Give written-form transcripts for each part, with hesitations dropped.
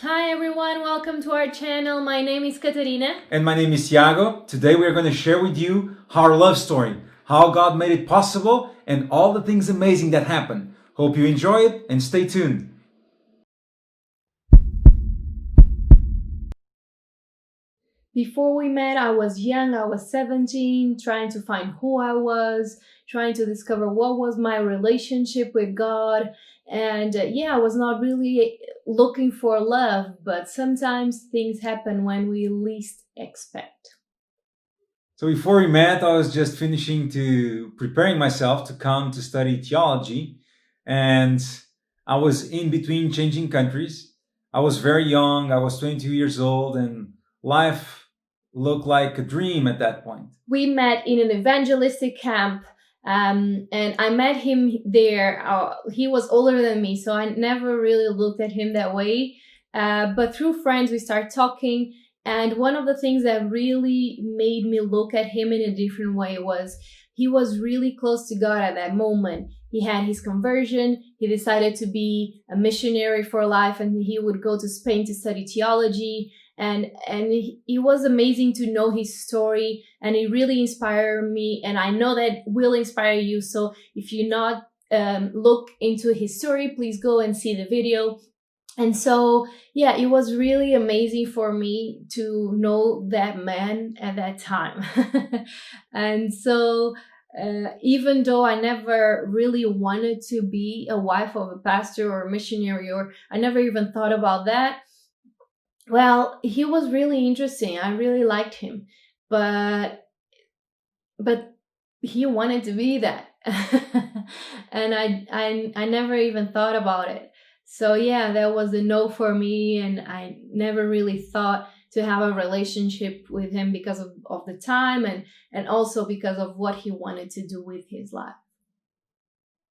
Hi everyone, welcome to our channel. My name is Catarina. And my name is Iago. Today we are going to share with you our love story, how God made it possible, and all the things amazing that happened. Hope you enjoy it and stay tuned. Before we met, I was young, I was 17, trying to find who I was, trying to discover what was my relationship with God. And I was not really looking for love, but sometimes things happen when we least expect. So before we met, I was just preparing myself to come to study theology, and I was in between changing countries. I was very young, I was 22 years old, and life looked like a dream at that point. We met in an evangelistic camp, and I met him there. He was older than me, so I never really looked at him that way. But through friends, we started talking. And one of the things that really made me look at him in a different way was he was really close to God at that moment. He had his conversion. He decided to be a missionary for life, and he would go to Spain to study theology. And it was amazing to know his story, and it really inspired me, and I know that will inspire you. So if you not look into his story, please go and see the video. And so it was really amazing for me to know that man at that time. And so even though I never really wanted to be a wife of a pastor or a missionary, or I never even thought about that, well, he was really interesting. I really liked him, but he wanted to be that, and I never even thought about it. So that was a no for me, and I never really thought to have a relationship with him because of the time, and also because of what he wanted to do with his life.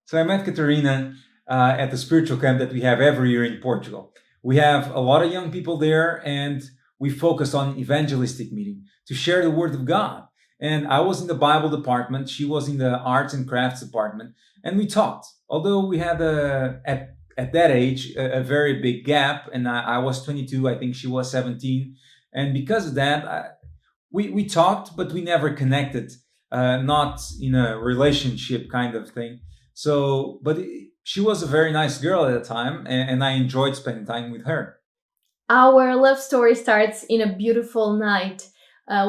So I met Katarina at the spiritual camp that we have every year in Portugal. We have a lot of young people there, and we focus on evangelistic meeting to share the word of God. And I was in the Bible department, she was in the arts and crafts department, and we talked. Although we had at that age a very big gap, and I was 22, I think she was 17, and because of that, we talked, but we never connected, not in a relationship kind of thing. So, but she was a very nice girl at the time, and I enjoyed spending time with her. Our love story starts in a beautiful night.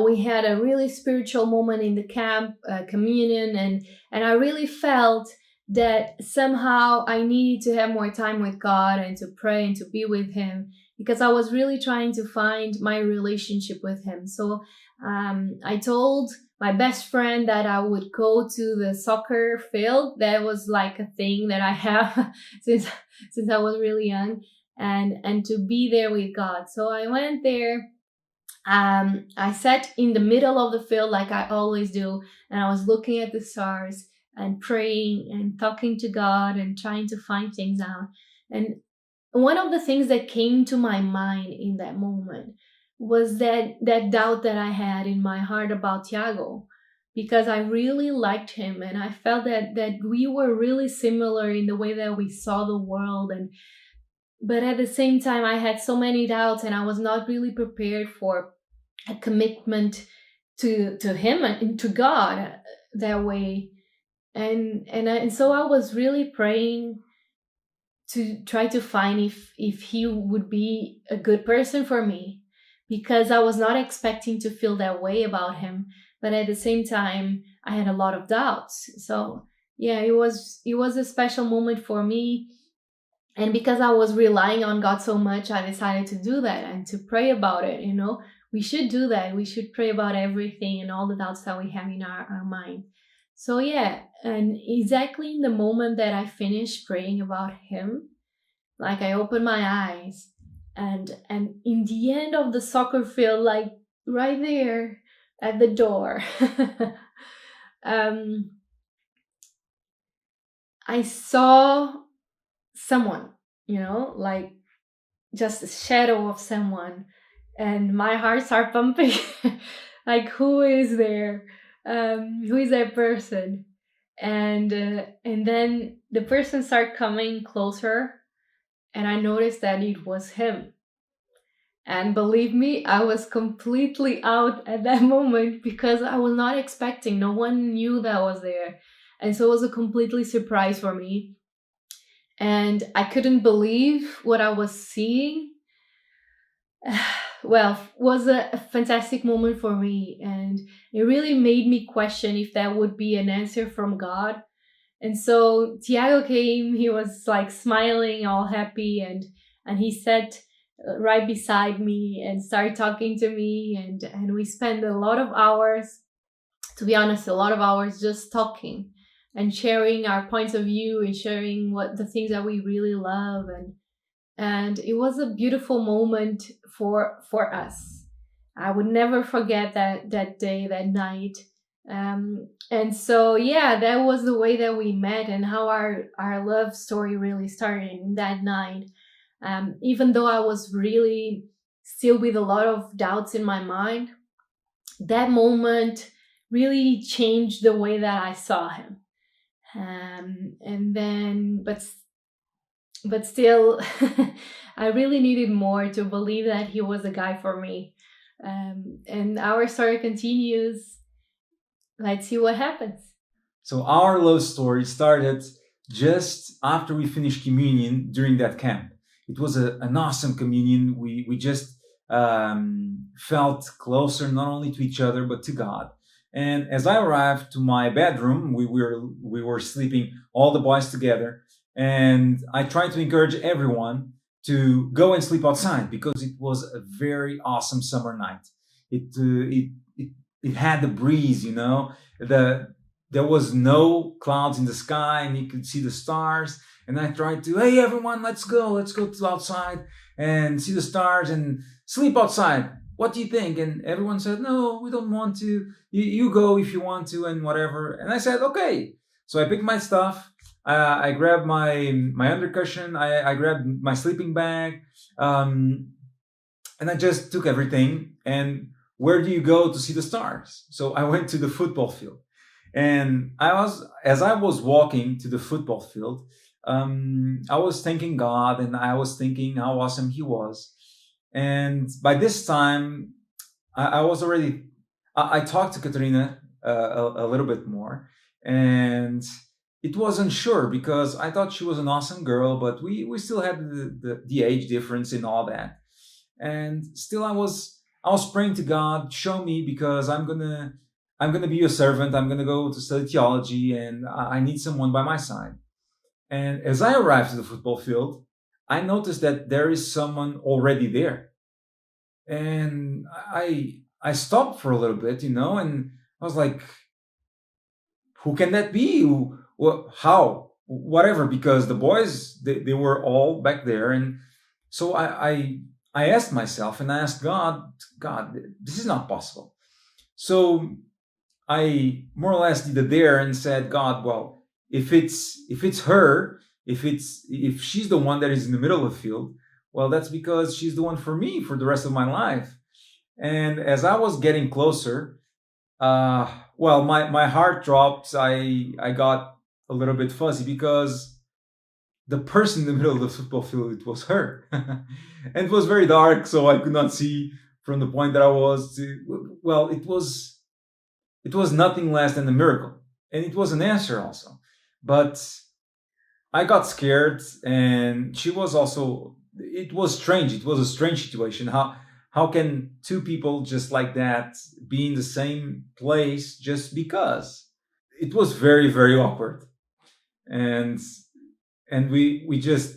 We had a really spiritual moment in the camp, communion, and I really felt that somehow I needed to have more time with God and to pray and to be with Him, because I was really trying to find my relationship with Him. So I told my best friend that I would go to the soccer field. That was like a thing that I have since I was really young, and to be there with God. So I went there. I sat in the middle of the field like I always do, and I was looking at the stars and praying and talking to God and trying to find things out. And one of the things that came to my mind in that moment was that doubt that I had in my heart about Tiago, because I really liked him, and I felt that we were really similar in the way that we saw the world. And but at the same time, I had so many doubts, and I was not really prepared for a commitment to him and to God that way. And so I was really praying to try to find if he would be a good person for me, because I was not expecting to feel that way about him, but at the same time I had a lot of doubts. So it was a special moment for me, and because I was relying on God so much, I decided to do that and to pray about it. We should do that. We should pray about everything and all the doubts that we have in our mind. So and exactly in the moment that I finished praying about him, like I opened my eyes, and in the end of the soccer field, like right there at the door, um, I saw someone, like just a shadow of someone, and my heart started pumping. Like, who is there? Who is that person? And then the person started coming closer, and I noticed that it was him. And believe me, I was completely out at that moment because I was not expecting. No one knew that I was there. And so it was a completely surprise for me. And I couldn't believe what I was seeing. Well, was a fantastic moment for me, and it really made me question if that would be an answer from God. And so Tiago came, he was like smiling, all happy, and he sat right beside me and started talking to me, and we spent a lot of hours, to be honest, a lot of hours just talking and sharing our points of view and sharing what the things that we really love, and it was a beautiful moment for us. I would never forget that day, that night. And so yeah, that was the way that we met and how our love story really started in that night. Even though I was really still with a lot of doubts in my mind, that moment really changed the way that I saw him. And then, but still, I really needed more to believe that he was a guy for me. And our story continues. Let's see what happens. So our love story started just after we finished communion during that camp. It was an awesome communion. We just felt closer not only to each other but to God. And as I arrived to my bedroom, we were sleeping all the boys together, and I tried to encourage everyone to go and sleep outside because it was a very awesome summer night. It had the breeze, the there was no clouds in the sky and you could see the stars. And I tried to, hey everyone, let's go to outside and see the stars and sleep outside. What do you think? And everyone said, no, we don't want to. You go if you want to and whatever. And I said, okay. So I picked my stuff. I grabbed my undercushion. I grabbed my sleeping bag. And I just took everything. And where do you go to see the stars? So I went to the football field. And as I was walking to the football field, I was thanking God and I was thinking how awesome He was. And by this time, I was already, I talked to Katerina a little bit more, and it wasn't sure because I thought she was an awesome girl, but we still had the age difference and all that. And still I was praying to God, show me because I'm gonna be a servant. I'm gonna go to study theology, and I need someone by my side. And as I arrived to the football field, I noticed that there is someone already there, and I stopped for a little bit, and I was like, "Who can that be? How? Whatever?" Because the boys they were all back there, and so I asked myself and I asked God, God, this is not possible. So I more or less did a dare and said, God, well, if it's her, if she's the one that is in the middle of the field, well, that's because she's the one for me for the rest of my life. And as I was getting closer, well, my heart dropped. I got a little bit fuzzy because the person in the middle of the football field, it was her, and it was very dark, so I could not see from the point that I was to. Well, it was nothing less than a miracle. And it was an answer also. But I got scared and she was also it was strange. It was a strange situation. How can two people just like that be in the same place just because? It was very, very awkward. And we just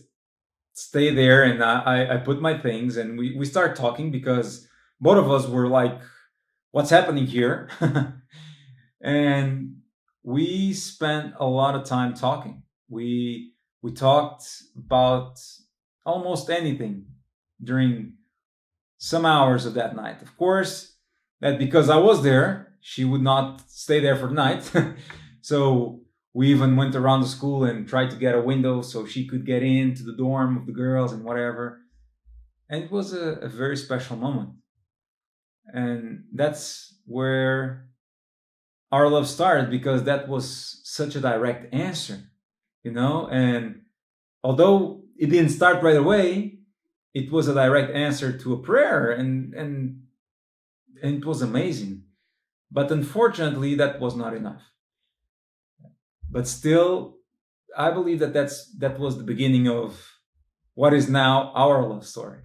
stay there and I put my things and we start talking because both of us were like, what's happening here? And we spent a lot of time talking. We talked about almost anything during some hours of that night. Of course, that because I was there, she would not stay there for the night. So we even went around the school and tried to get a window so she could get into the dorm of the girls and whatever. And it was a very special moment. And that's where our love started because that was such a direct answer. And although it didn't start right away, it was a direct answer to a prayer, and it was amazing. But unfortunately, that was not enough. But still, I believe that was the beginning of what is now our love story.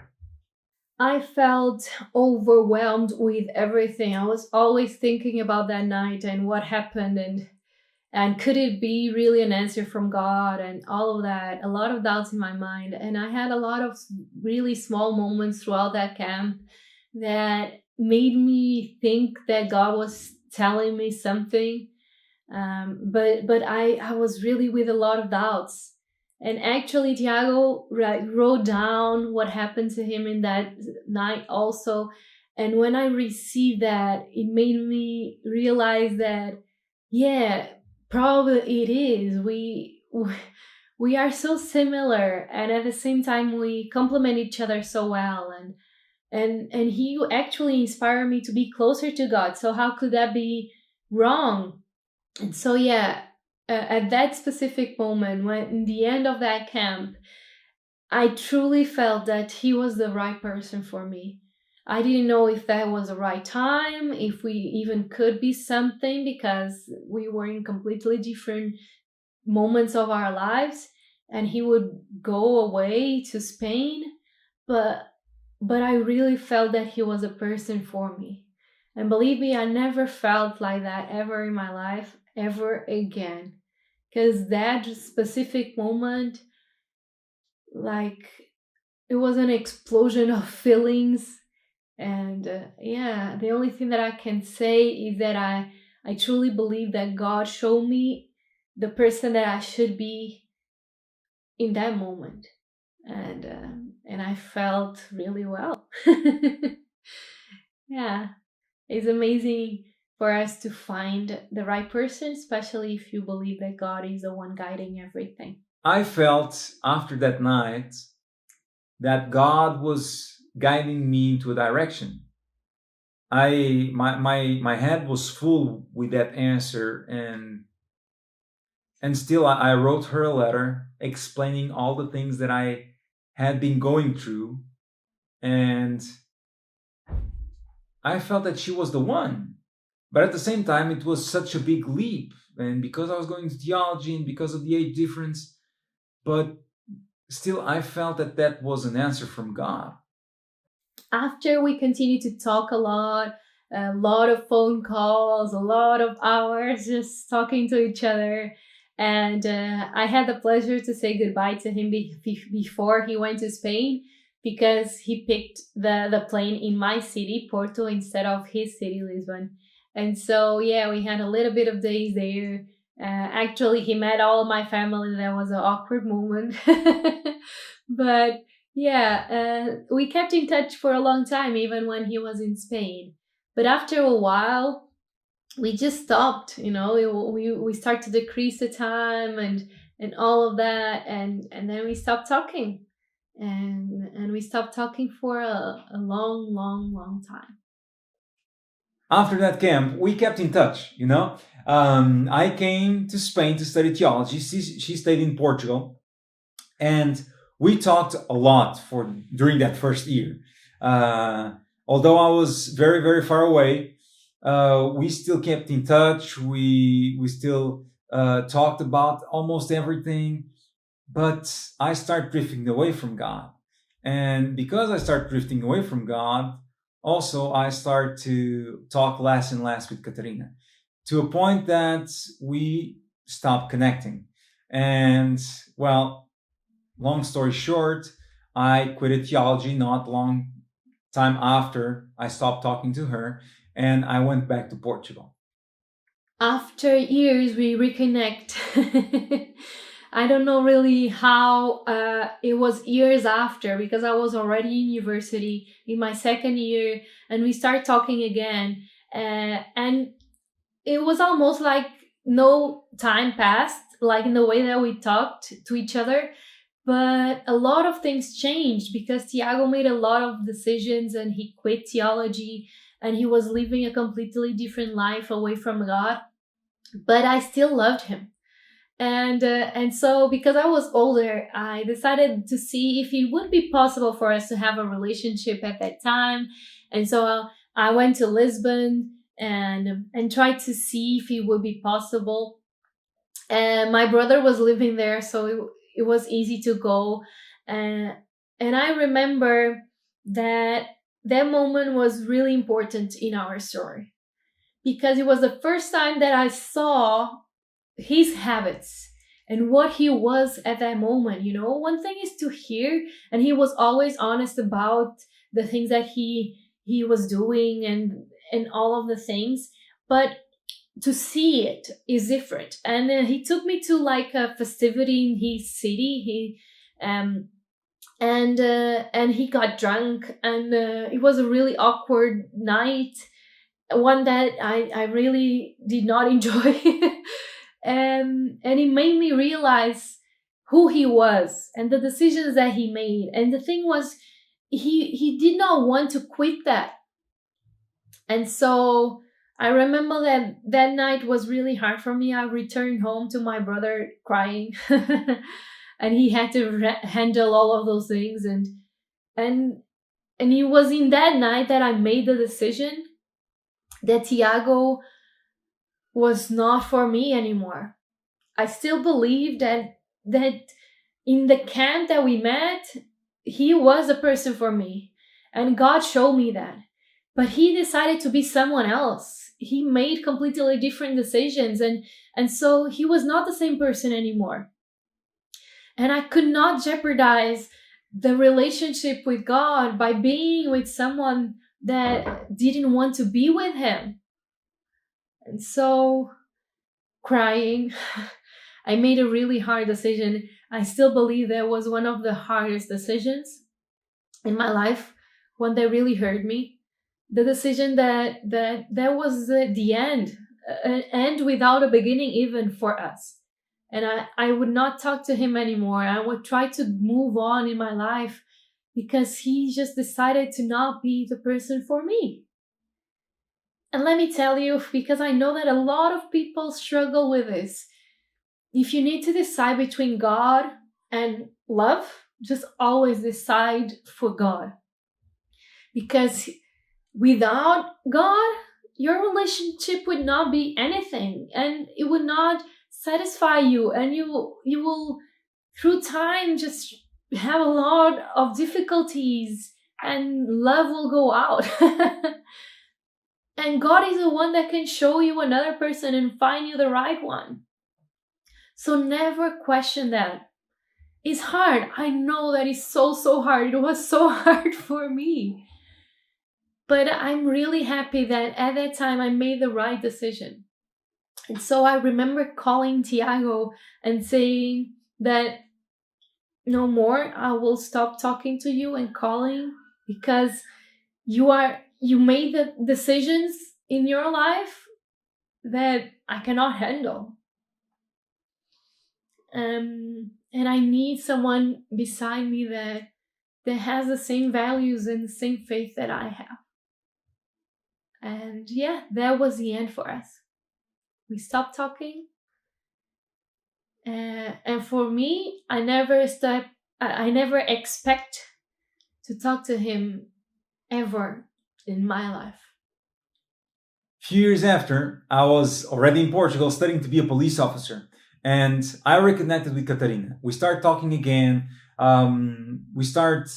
I felt overwhelmed with everything. I was always thinking about that night and what happened, and could it be really an answer from God and all of that. A lot of doubts in my mind, and I had a lot of really small moments throughout that camp that made me think that God was telling me something. But I was really with a lot of doubts. And actually, Tiago wrote down what happened to him in that night also. And when I received that, it made me realize that, yeah, probably it is. We are so similar, and at the same time, we complement each other so well. And he actually inspired me to be closer to God. So how could that be wrong? And so, yeah, at that specific moment, when in the end of that camp, I truly felt that he was the right person for me. I didn't know if that was the right time, if we even could be something, because we were in completely different moments of our lives. And he would go away to Spain, but I really felt that he was a person for me. And believe me, I never felt like that ever in my life, ever again. Because that specific moment, like, it was an explosion of feelings. And yeah, the only thing that I can say is that I truly believe that God showed me the person that I should be in that moment. And I felt really well. Yeah, it's amazing for us to find the right person, especially if you believe that God is the one guiding everything. I felt after that night that God was guiding me into a direction. My head was full with that answer, and still I wrote her a letter explaining all the things that I had been going through, and I felt that she was the one. But at the same time, it was such a big leap, and because I was going to theology and because of the age difference, but still I felt that that was an answer from God. After we continued to talk a lot of phone calls, a lot of hours just talking to each other. And I had the pleasure to say goodbye to him before he went to Spain, because he picked the plane in my city, Porto, instead of his city, Lisbon. And so, yeah, we had a little bit of days there. Actually, he met all of my family. That was an awkward moment. But yeah, we kept in touch for a long time, even when he was in Spain. But after a while, we just stopped. We start to decrease the time and all of that, and then we stopped talking, and we stopped talking for a long, long, long time. After that camp, we kept in touch. I came to Spain to study theology. She stayed in Portugal, and we talked a lot for during that first year. Uh, Although I was very very far away, we still kept in touch. We still talked about almost everything. But I start drifting away from God, and because I start drifting away from God, also I start to talk less and less with Katerina, to a point that we stop connecting. And well, long story short, I quitted theology not long time after I stopped talking to her, and I went back to Portugal. After years, we reconnect. I don't know really how. It was years after, because I was already in university in my second year, and we start talking again. And it was almost like no time passed, like in the way that we talked to each other. But a lot of things changed, because Tiago made a lot of decisions, and he quit theology, and he was living a completely different life away from God. But I still loved him. And so because I was older, I decided to see if it would be possible for us to have a relationship at that time. And so I went to Lisbon and tried to see if it would be possible. And my brother was living there, so it was easy to go. And I remember that that moment was really important in our story, because it was the first time that I saw his habits and what he was at that moment. One thing is to hear, and he was always honest about the things that he was doing and all of the things, but to see it is different. And he took me to like a festivity in his city. And he got drunk, and it was a really awkward night, one that I really did not enjoy. And it made me realize who he was and the decisions that he made. And the thing was, he did not want to quit that. And so I remember that that night was really hard for me. I returned home to my brother crying, and he had to handle all of those things. And and it was in that night that I made the decision that Tiago was not for me anymore. I still believe that in the camp that we met, he was a person for me, and God showed me that. But he decided to be someone else. He made completely different decisions, and so he was not the same person anymore. And I could not jeopardize the relationship with God by being with someone that didn't want to be with him. And so, crying, I made a really hard decision. I still believe that was one of the hardest decisions in my life, one that really hurt me. The decision that was the end, an end without a beginning, even for us. And I would not talk to him anymore. I would try to move on in my life, because he just decided to not be the person for me. And let me tell you, because I know that a lot of people struggle with this, if you need to decide between God and love, just always decide for God. Because without God, your relationship would not be anything, and it would not satisfy you, and you will through time just have a lot of difficulties, and love will go out. And God is the one that can show you another person and find you the right one. So never question that. It's hard. I know that it's so hard. It was so hard for me. But I'm really happy that at that time I made the right decision. And so I remember calling Tiago and saying that no more, I will stop talking to you and calling, because you made the decisions in your life that I cannot handle. And I need someone beside me that has the same values and the same faith that I have. And yeah, that was the end for us. We stopped talking. And for me, I never expect to talk to him ever in my life. Few years after, I was already in Portugal studying to be a police officer. And I reconnected with Catarina. We start talking again. We start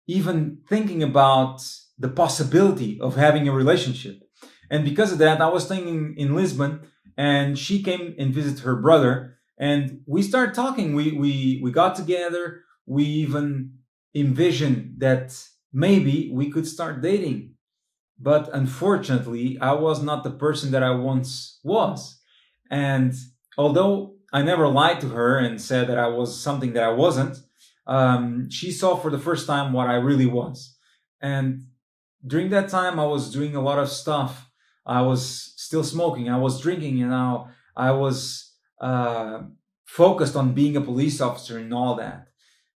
even thinking about the possibility of having a relationship. And because of that, I was staying in Lisbon, and she came and visited her brother, and we started talking. We got together. We even envisioned that maybe we could start dating. But unfortunately, I was not the person that I once was. And although I never lied to her and said that I was something that I wasn't, she saw for the first time what I really was. And during that time, I was doing a lot of stuff. I was still smoking, I was drinking, and now I was focused on being a police officer and all that.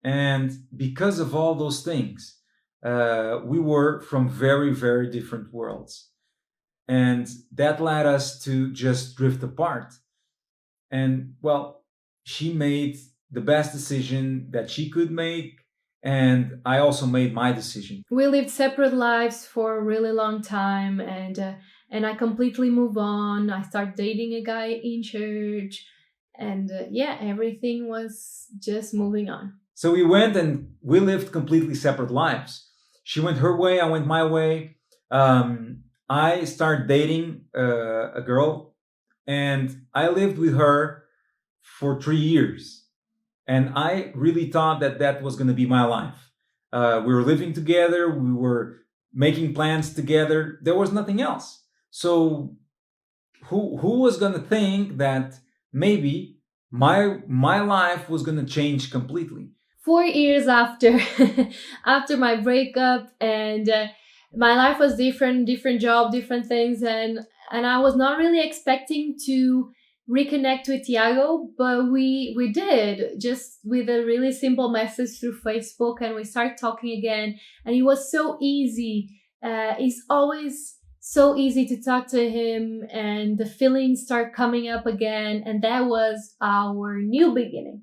And because of all those things, we were from very, very different worlds. And that led us to just drift apart. And well, she made the best decision that she could make, and I also made my decision. We lived separate lives for a really long time, and I completely move on. I start dating a guy in church, and yeah, everything was just moving on. So we went and we lived completely separate lives. She went her way, I went my way. I started dating a girl, and I lived with her for 3 years. And I really thought that that was going to be my life. We were living together, we were making plans together. There was nothing else. So who was going to think that maybe my life was going to change completely? 4 years after after my breakup, and my life was different, different job, different things, and I was not really expecting to reconnect with Tiago, but we did, just with a really simple message through Facebook, and we started talking again, and it was so easy. It's always so easy to talk to him, and the feelings start coming up again, and that was our new beginning.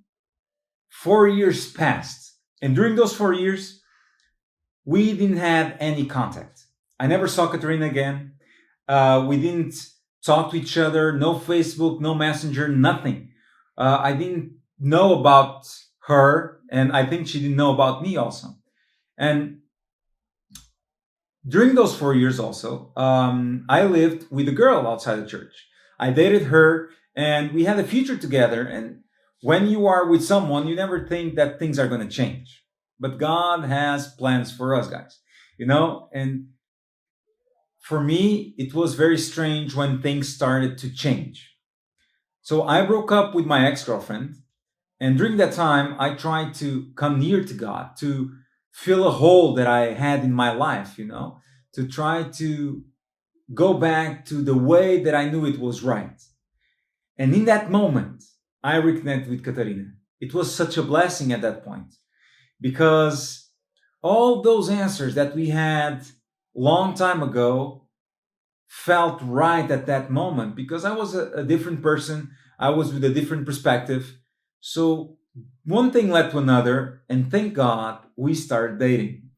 4 years passed. And during those 4 years, we didn't have any contact. I never saw Katerina again. We didn't talk to each other, no Facebook, no Messenger, nothing. I didn't know about her, and I think she didn't know about me also. And during those 4 years also, I lived with a girl outside the church. I dated her, and we had a future together. And when you are with someone, you never think that things are going to change. But God has plans for us, guys. And for me, it was very strange when things started to change. So I broke up with my ex-girlfriend, and during that time, I tried to come near to God, to fill a hole that I had in my life, to try to go back to the way that I knew it was right. And in that moment, I reconnected with Katarina. It was such a blessing at that point, because all those answers that we had long time ago felt right at that moment, because I was a different person. I was with a different perspective. So one thing led to another, and thank God we started dating.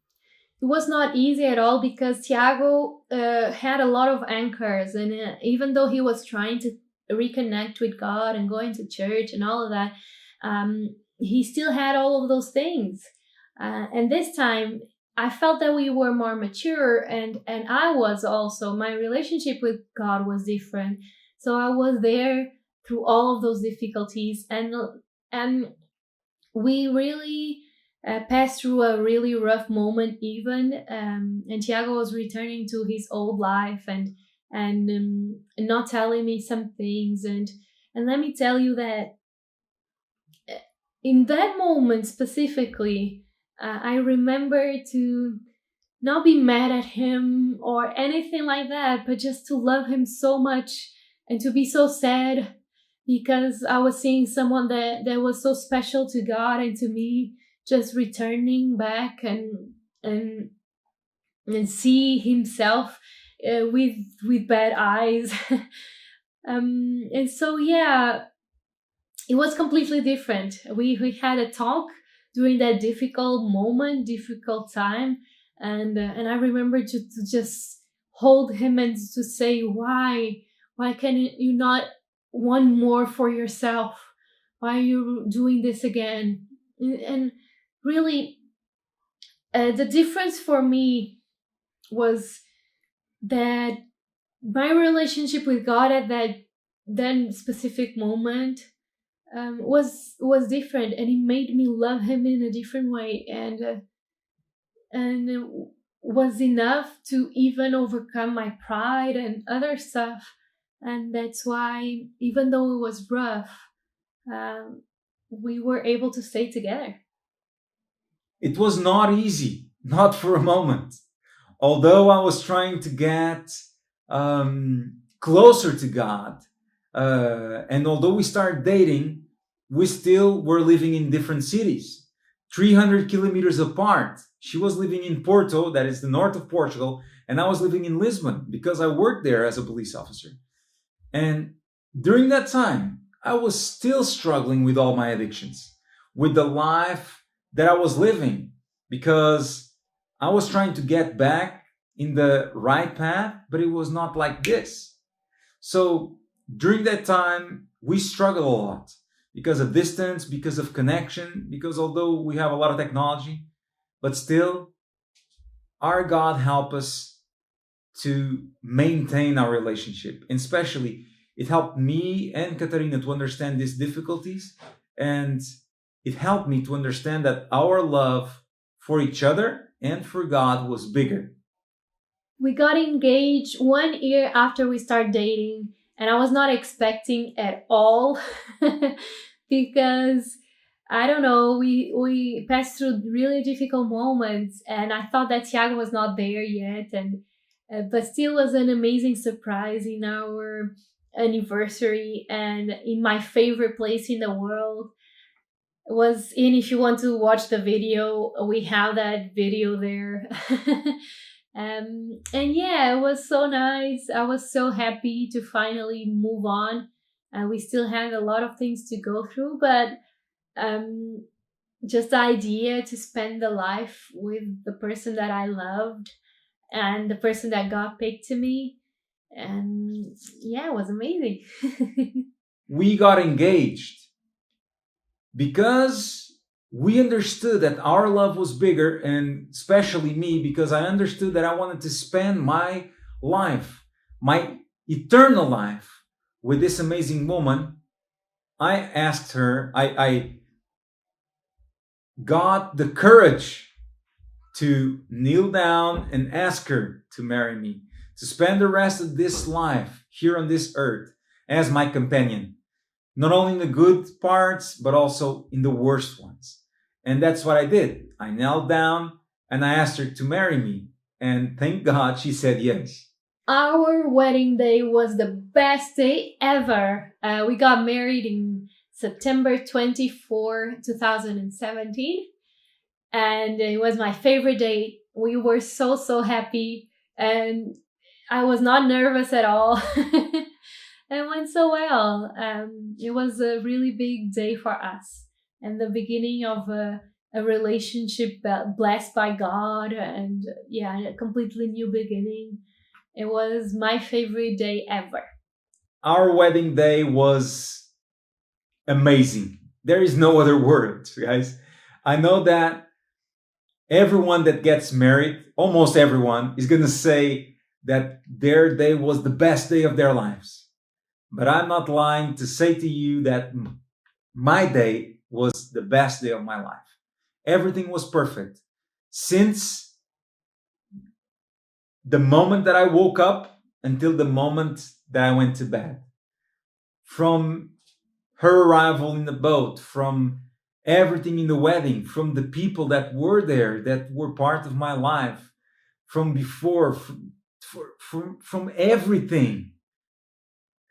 It was not easy at all because Tiago had a lot of anchors, and even though he was trying to reconnect with God and going to church and all of that, he still had all of those things. And this time, I felt that we were more mature, and I was also. My relationship with God was different, so I was there through all of those difficulties, and we really passed through a really rough moment even, and Tiago was returning to his old life, and not telling me some things, and let me tell you that in that moment specifically, I remember to not be mad at him or anything like that, but just to love him so much and to be so sad because I was seeing someone that was so special to God and to me just returning back, and and see himself with bad eyes. And so yeah, it was completely different. We had a talk during that difficult moment, difficult time, and I remember to just hold him and to say, why can you not want more for yourself? Why are you doing this again? And really, the difference for me was that my relationship with God at that then specific moment was different, and it made me love him in a different way, and it was enough to even overcome my pride and other stuff. And that's why, even though it was rough, um, we were able to stay together. It was not easy, not for a moment. Although I was trying to get closer to God, and although we started dating, we still were living in different cities, 300 kilometers apart. She was living in Porto, that is the north of Portugal, and I was living in Lisbon because I worked there as a police officer. And during that time, I was still struggling with all my addictions, with the life that I was living, because I was trying to get back in the right path, but it was not like this. So during that time, we struggled a lot because of distance, because of connection, because although we have a lot of technology, but still, our God help us to maintain our relationship. And especially, it helped me and Katarina to understand these difficulties. And it helped me to understand that our love for each other and for God was bigger. We got engaged 1 year after we started dating, and I was not expecting at all because I don't know, we passed through really difficult moments, and I thought that Thiago was not there yet, and but still was an amazing surprise in our anniversary and in my favorite place in the world was in. If you want to watch the video, we have that video there. And yeah, it was so nice. I was so happy to finally move on. And we still had a lot of things to go through, but um, just the idea to spend the life with the person that I loved and the person that God picked to me. And yeah, it was amazing. We got engaged because we understood that our love was bigger, and especially me, because I understood that I wanted to spend my life, my eternal life, with this amazing woman. I asked her, I got the courage to kneel down and ask her to marry me, to spend the rest of this life here on this earth as my companion, not only in the good parts, but also in the worst ones. And that's what I did. I knelt down and I asked her to marry me. And thank God she said yes. Our wedding day was the best day ever. We got married in September 24, 2017, and it was my favorite day. We were so happy, and I was not nervous at all. It went so well. It was a really big day for us and the beginning of a relationship blessed by God, and yeah, a completely new beginning. It was my favorite day ever. Our wedding day was amazing. There is no other word, guys. I know that everyone that gets married, almost everyone, is going to say that their day was the best day of their lives. But I'm not lying to say to you that my day was the best day of my life. Everything was perfect. Since the moment that I woke up until the moment that I went to bed. From her arrival in the boat, from everything in the wedding, from the people that were there, that were part of my life, from before, from everything.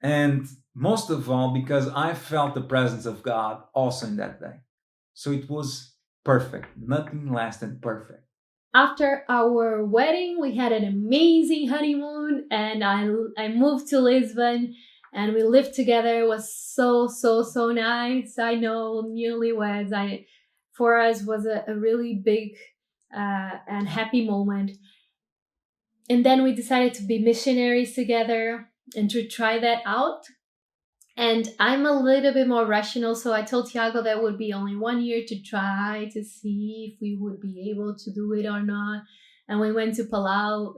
And most of all, because I felt the presence of God also in that day. So it was perfect, nothing less than perfect. After our wedding, we had an amazing honeymoon, and I moved to Lisbon, and we lived together. It was so nice. I know, newlyweds, I for us was a really big and happy moment. And then we decided to be missionaries together and to try that out. And I'm a little bit more rational, so I told Tiago that would be only 1 year to try to see if we would be able to do it or not. And we went to Palau,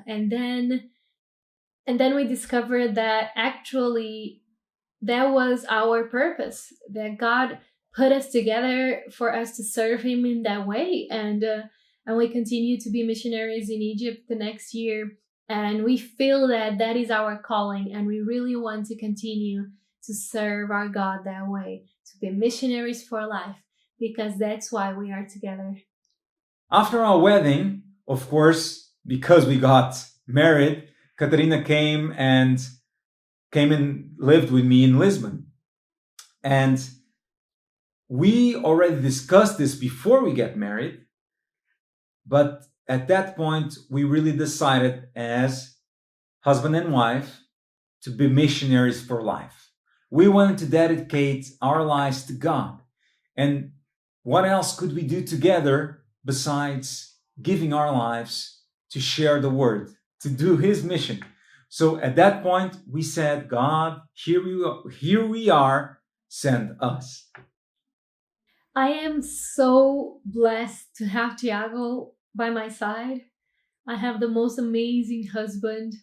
and then we discovered that actually that was our purpose. That God put us together for us to serve Him in that way, and we continue to be missionaries in Egypt the next year. And we feel that that is our calling, and we really want to continue to serve our God that way, to be missionaries for life, because that's why we are together. After our wedding, of course, because we got married, Katarina came and lived with me in Lisbon. And we already discussed this before we get married, but at that point, we really decided as husband and wife to be missionaries for life. We wanted to dedicate our lives to God. And what else could we do together besides giving our lives to share the word, to do his mission? So at that point, we said, God, here we are, send us. I am so blessed to have Tiago by my side. I have the most amazing husband.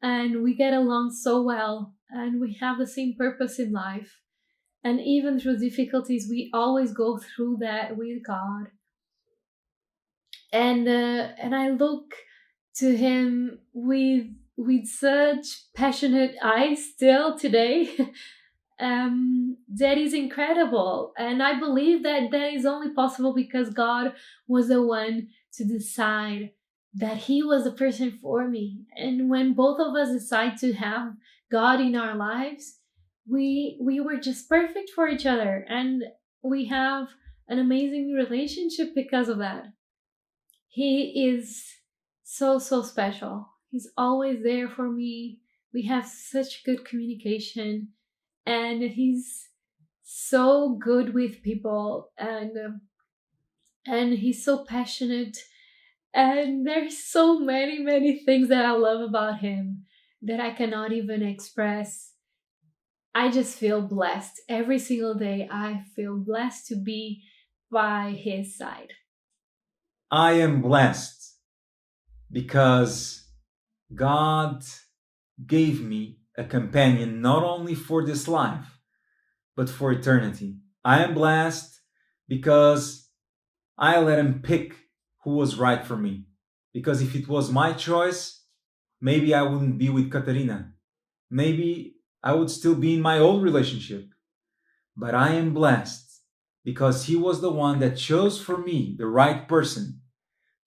And we get along so well, and we have the same purpose in life. And even through difficulties, we always go through that with God. And I look to him with such passionate eyes still today. That is incredible, and I believe that that is only possible because God was the one to decide that he was the person for me. And when both of us decide to have God in our lives, we were just perfect for each other, and we have an amazing relationship because of that. He is so special. He's always there for me. We have such good communication, and he's so good with people, and he's so passionate. And there's so many things that I love about him that I cannot even express. I just feel blessed every single day. I feel blessed to be by his side. I am blessed because God gave me a companion not only for this life, but for eternity. I am blessed because I let him pick who was right for me. Because if it was my choice, maybe I wouldn't be with Katarina. Maybe I would still be in my old relationship. But I am blessed because he was the one that chose for me the right person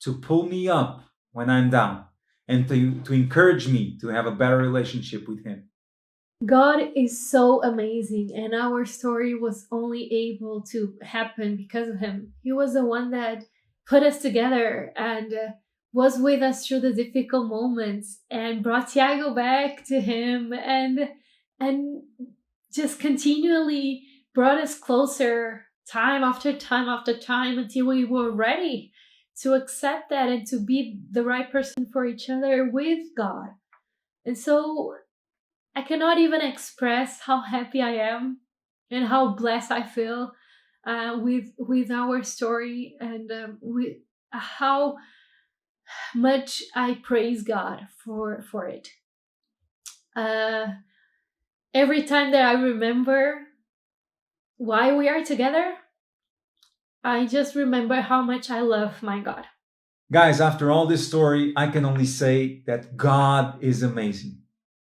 to pull me up when I'm down and to encourage me to have a better relationship with him. God is so amazing, and our story was only able to happen because of him. He was the one that put us together and was with us through the difficult moments and brought Tiago back to him, and just continually brought us closer time after time after time until we were ready to accept that and to be the right person for each other with God. And so I cannot even express how happy I am and how blessed I feel with our story, and with how much I praise God for it. Uh, every time that I remember why we are together, I just remember how much I love my God. Guys, after all this story, I can only say that God is amazing.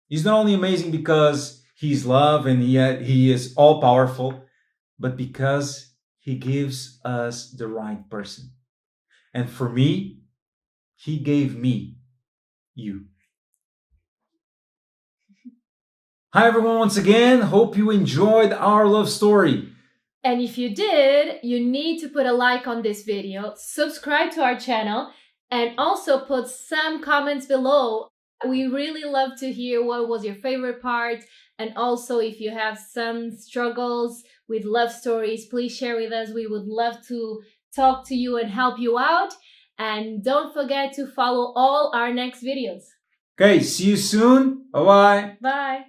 He's not only amazing because he's love and he is all powerful, but because he gives us the right person. And for me, he gave me you. Hi, everyone, once again. Hope you enjoyed our love story. And if you did, you need to put a like on this video, subscribe to our channel, and also put some comments below. We really love to hear what was your favorite part, and also if you have some struggles with love stories, please share with us. We would love to talk to you and help you out. And don't forget to follow all our next videos. Okay, see you soon. Bye bye. Bye.